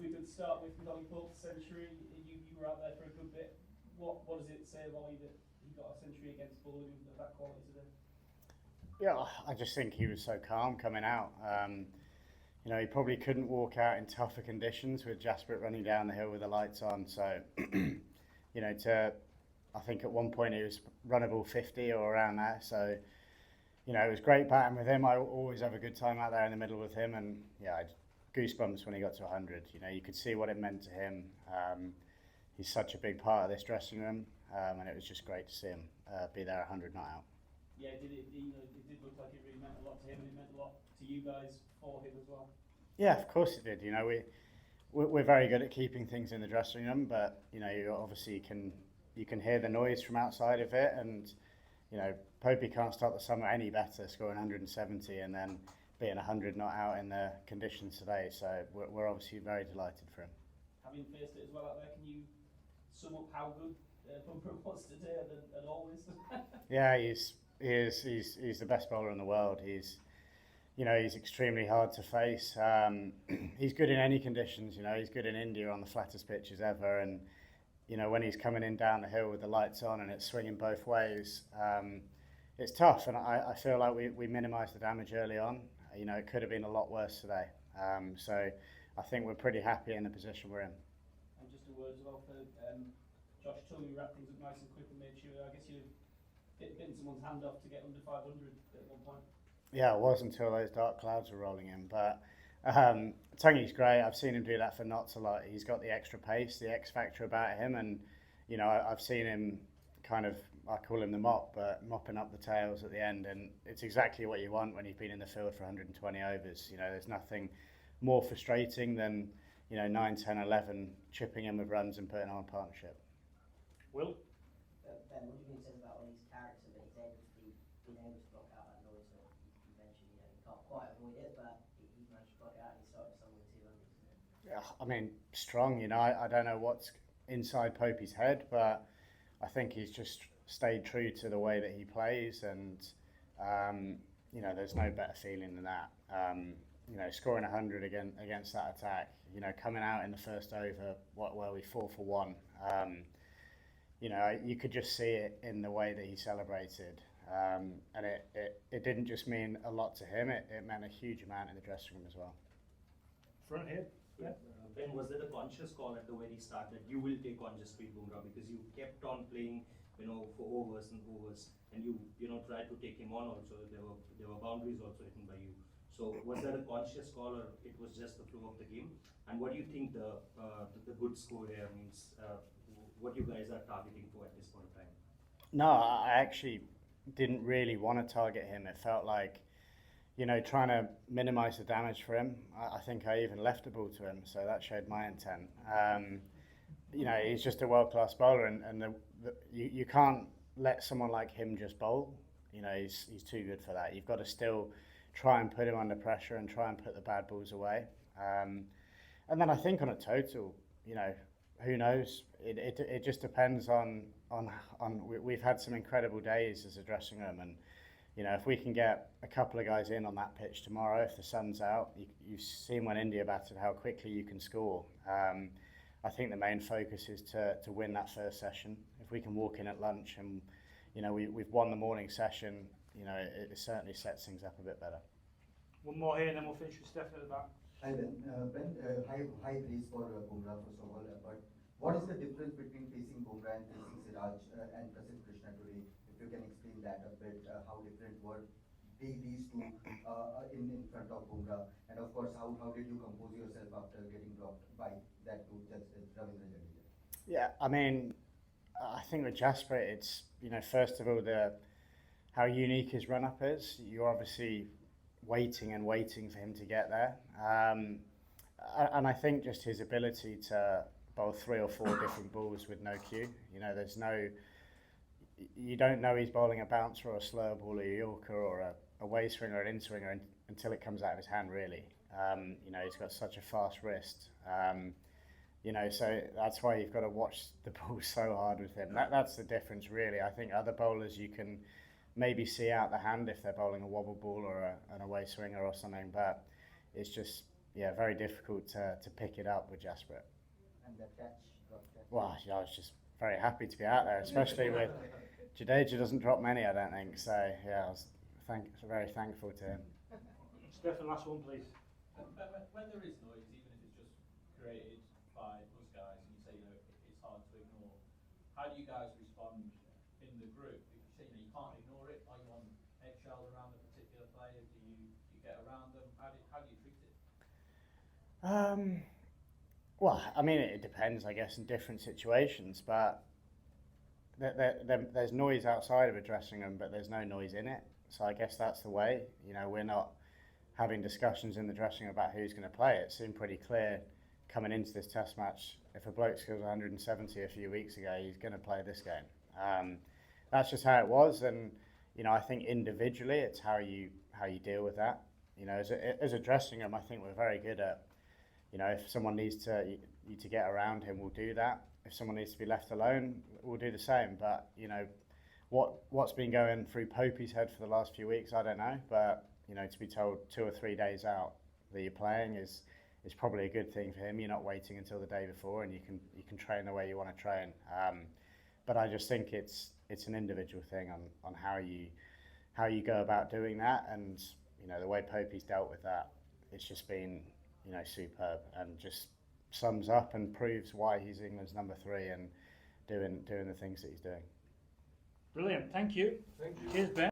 we could start with Ollie Pope's century. You were out there for a good bit. What does it say of Ollie that he got a century against bowling of that quality today? Yeah, I just think he was so calm coming out. He probably couldn't walk out in tougher conditions with Jasper running down the hill with the lights on. So, I think at one point he was runnable 50 or around there. So, it was great batting with him. I always have a good time out there in the middle with him. And yeah, I had goosebumps when he got to 100. You could see what it meant to him. He's such a big part of this dressing room. And it was just great to see him be there 100 not out. Yeah, it did look like it really meant a lot to him, and it meant a lot to you guys for him as well. Yeah, of course it did. We're very good at keeping things in the dressing room, but you obviously you can hear the noise from outside of it, and Popey can't start the summer any better, scoring 170 and then being 100 not out in the conditions today. So we're obviously very delighted for him. Having faced it as well out there, can you sum up how good Bumrah was today and always? Yeah, he's the best bowler in the world. He's extremely hard to face. He's good in any conditions. He's good in India on the flattest pitches ever, and when he's coming in down the hill with the lights on and it's swinging both ways, it's tough. And I feel like we minimised the damage early on. It could have been a lot worse today. So I think we're pretty happy in the position we're in. And just a word as well for Josh Tull, you wrapped things up nice and quick and made sure. I guess you'd have bitten someone's hand off to get under 500 at one point. Yeah, it was until those dark clouds were rolling in. But Tungy's great. I've seen him do that for knots a lot. He's got the extra pace, the X factor about him, and I've seen him kind of, I call him the mop, but mopping up the tails at the end, and it's exactly what you want when you've been in the field for 120 overs. There's nothing more frustrating than 9, 10, 11 chipping in with runs and putting on a partnership. Will? Ben, what do you think it says about Ollie's character that he's able to being able to block out that noise that you mentioned? You can't quite avoid it, but he managed to block it out and he started somewhere 200. Yeah, I mean, strong. I don't know what's inside Popey's head, but I think he's just stayed true to the way that he plays, and there's no better feeling than that. Scoring 100 against that attack. Coming out in the first over, where we 4 for 1. You could just see it in the way that he celebrated, and it didn't just mean a lot to him. It meant a huge amount in the dressing room as well. Front here. Yeah. Ben, was that a conscious call at the very start that you will take on Jasprit Bumrah because you kept on playing, for overs and overs, and you tried to take him on also. There were boundaries also written by you. So was that a conscious call, or it was just the flow of the game? And what do you think the good score here means? What you guys are targeting for at this point of time? No, I actually didn't really want to target him. It felt like, trying to minimise the damage for him. I think I even left the ball to him, so that showed my intent. He's just a world-class bowler, and you can't let someone like him just bowl. He's too good for that. You've got to still try and put him under pressure and try and put the bad balls away. And then I think on a total, who knows? It just depends on we've had some incredible days as a dressing room, and if we can get a couple of guys in on that pitch tomorrow, if the sun's out, you've seen when India batted how quickly you can score. I think the main focus is to win that first session. If we can walk in at lunch and we've won the morning session, it certainly sets things up a bit better. One more here, and then we'll finish with Stefan at the back. Hi Ben. High praise for Bumrah first of all, but what is the difference between facing Bumrah and facing Siraj and Prasidh Krishna today? If you can explain that a bit, how different were these two in front of Bumrah, and of course how did you compose yourself after getting dropped by that two Ravindra Jadeja? Yeah, I mean, I think with Jasper, it's first of all how unique his run up is. You're obviously waiting for him to get there. And I think just his ability to bowl 3 or 4 different balls with no cue. You don't know he's bowling a bouncer or a slow ball or a Yorker or a way swinger or an in swinger until it comes out of his hand, really. He's got such a fast wrist. So that's why you've got to watch the ball so hard with him. That's the difference, really. I think other bowlers you can maybe see out the hand if they're bowling a wobble ball or an away swinger or something, but it's just yeah, very difficult to pick it up with Jasper. And that catch, drop catch. Well, yeah, I was just very happy to be out there, especially with Jadeja doesn't drop many, I don't think. So yeah, I was very thankful to him. Stefan, last one, please. When there is noise, even if it's just created by us guys, and you say, you know, it's hard to ignore, how do you guys respond in the group? If you say, you know, you can't ignore it, are you on eggshells around a particular player? Do you get around them? How do you treat it? Well, I mean, it depends, I guess, in different situations, but there's noise outside of a dressing room, but there's no noise in it. So I guess that's the way. You know, we're not having discussions in the dressing room about who's going to play. It seemed pretty clear coming into this test match, if a bloke scores 170 a few weeks ago, he's going to play this game. That's just how it was, and you know, I think individually, it's how you deal with that. You know, as a dressing room, I think we're very good at, you know, if someone needs you to get around him, we'll do that. If someone needs to be left alone, we'll do the same. But you know, what's been going through Popey's head for the last few weeks, I don't know. But you know, to be told 2 or 3 days out that you're playing is probably a good thing for him. You're not waiting until the day before, and you can train the way you want to train. But I just think it's an individual thing on how you go about doing that, and you know, the way Popey's dealt with that, it's just been, you know, superb, and just sums up and proves why he's England's number 3 and doing the things that he's doing. Brilliant, thank you. Thank you. Cheers, Ben.